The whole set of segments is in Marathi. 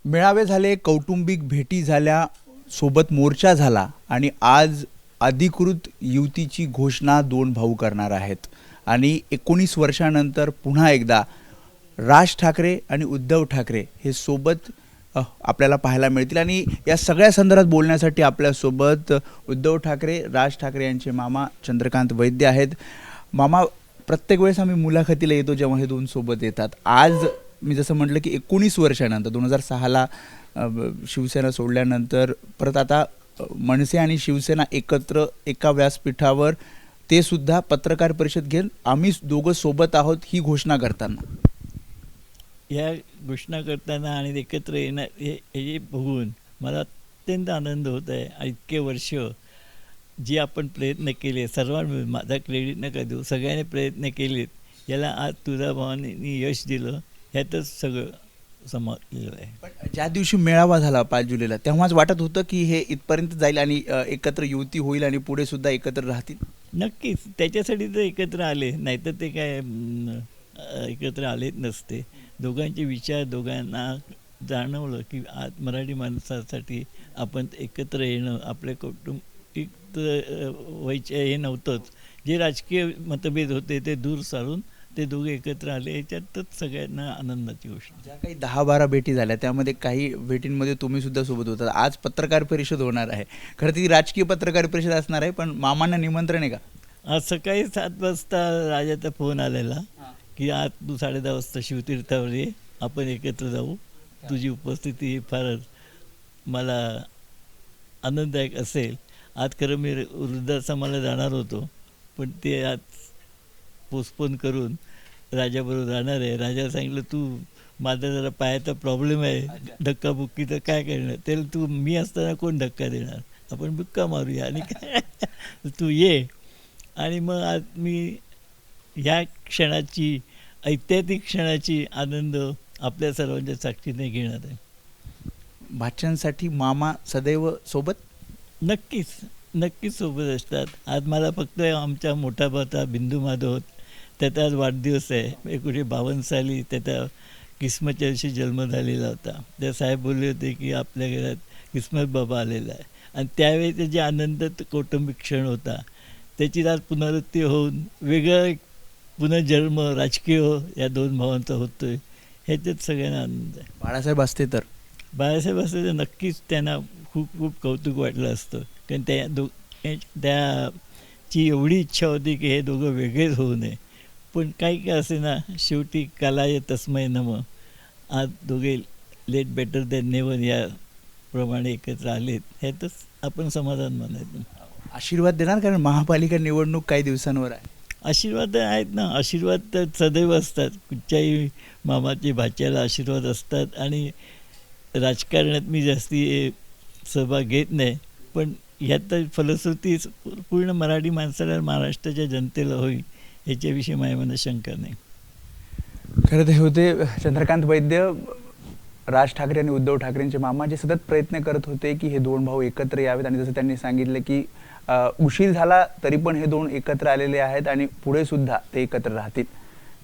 मेळावे झाले, कौटुंबिक भेटी झाल्या, सोबत मोर्चा झाला आणि आज अधिकृत युतीची घोषणा दोन भाऊ करणार आहेत. आणि 19 वर्षानंतर पुन्हा एकदा राज ठाकरे आणि उद्धव ठाकरे हे सोबत आपल्याला पाहायला मिळतील. आणि या सगळ्या संदर्भात बोलण्यासाठी आपल्यासोबत उद्धव ठाकरे, राज ठाकरे यांचे मामा चंद्रकांत वैद्य आहेत. मामा, प्रत्येक वेळेस आम्ही मुलाखतीला येतो जेव्हा हे दोन सोबत येतात. आज मी जसं म्हटलं की 19 वर्षानंतर 2006ला शिवसेना सोडल्यानंतर परत आता मनसे आणि शिवसेना एकत्र एका व्यासपीठावर, ते सुद्धा पत्रकार परिषद घेऊन आम्ही दोघं सोबत आहोत ही घोषणा करताना, या घोषणा करताना आणि एकत्र येणं हे बघून मला अत्यंत आनंद होत आहे. इतके वर्ष जे आपण प्रयत्न केले, सर्वांनी, माझा क्रेडिट नका देऊ, सगळ्यांनी प्रयत्न केलेत, याला आज तुझ्या भावाने यश दिलं, ह्यातच सगळं समजलेलं आहे. पण ज्या दिवशी मेळावा झाला 5 जुलैला, तेव्हाच वाटत होतं की हे इथपर्यंत जाईल आणि एकत्र युती होईल आणि पुढे सुद्धा एकत्र राहतील. नक्कीच त्याच्यासाठी तर एकत्र आले, नाहीतर ते काय एकत्र आलेच नसते. दोघांचे विचार, दोघांना जाणवलं की आज मराठी माणसासाठी आपण एकत्र येणं, आपल्या कौटुंबिक व्हायचे हे नव्हतंच. जे राजकीय मतभेद होते ते दूर सारून ते दोघे एकत्र आले, याच्यातच सगळ्यांना आनंदाची गोष्ट. ज्या काही 10-12 भेटी झाल्या त्यामध्ये काही भेटींमध्ये तुम्ही सुद्धा सोबत होता. आज पत्रकार परिषद होणार आहे, खरं ती राजकीय पत्रकार परिषद असणार आहे, पण मामांना निमंत्रण आहे का? आज सकाळी 7 वाजता राजाचा फोन आलेला की आज तू 10:30 वाजता शिवतीर्थावर ये, आपण एकत्र जाऊ. तुझी उपस्थिती फारच मला आनंददायक असेल. आज खरं मी वृद्धाश्रमाला जाणार होतो, पण ते आज पोस्टपोन करून राजाबरोबर जाणार आहे. राजा सांगितलं, तू माझा जरा पायाचा प्रॉब्लेम आहे, धक्काबुक्कीचं काय करणार, त्याला तू मी असताना कोण धक्का देणार, आपण बुक्का मारूया आणि काय तू ये. आणि मग आज मी ह्या क्षणाची, ऐतिहासिक क्षणाची आनंद आपल्या सर्वांच्या साक्षीने घेणार आहे. भाच्यांसाठी मामा सदैव सोबत? नक्कीच सोबत असतात. आज मला फक्त आमच्या मोठा भाचा बिंदू माधव, त्याचा आज वाढदिवस आहे. 1952 साली त्याचा क्रिसमसच्या दिवशी जन्म झालेला होता. त्या साहेब बोलले होते की आपल्या घरात क्रिसमस बाबा आलेला आहे, आणि त्यावेळी जे आनंद कौटुंबिक क्षण होता त्याची आज पुनरावृत्ती होऊन वेगळा एक पुनर्जन्म राजकीय या दोन भावांचा होतो आहे, ह्याच्यात सगळ्यांना आनंद आहे. बाळासाहेब असते तर नक्कीच त्यांना खूप खूप कौतुक वाटलं असतं, कारण त्याची एवढी इच्छा होती की हे दोघं वेगळेच होऊ नये. पण काही काय असे ना, शेवटी कलाय तस्मै नमः, आज दोघे लेट बेटर दॅन नेव्हर याप्रमाणे एकत्र आलेत, ह्यातच आपण समाधान मानायचं. आशीर्वाद देणार, कारण महापालिका निवडणूक काही दिवसांवर आहे. आशीर्वाद आहेत ना, आशीर्वाद तर सदैव असतात. कुठच्याही मामाचे भाच्याला आशीर्वाद असतात. आणि राजकारणात मी जास्ती सहभाग घेत नाही, पण ह्यात फलश्रुती पूर्ण मराठी माणसाला, महाराष्ट्राच्या जनतेला होईल याच्याविषयी माझ्या मनात शंका नाही. खरं ते होते चंद्रकांत वैद्य, राज ठाकरे आणि उद्धव ठाकरेंचे मामा, जे सतत प्रयत्न करत होते की हे दोन भाऊ एकत्र यावेत. आणि जसं त्यांनी सांगितलं की उशीर झाला तरी पण हे दोन एकत्र आलेले आहेत आणि पुढे सुद्धा ते एकत्र राहतील.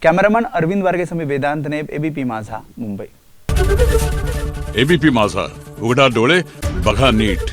कॅमेरामन अरविंद वारगेसह मी वेदांत नेब, एबीपी माझा, मुंबई. एबीपी माझा, उघडा डोळे बघा नीट.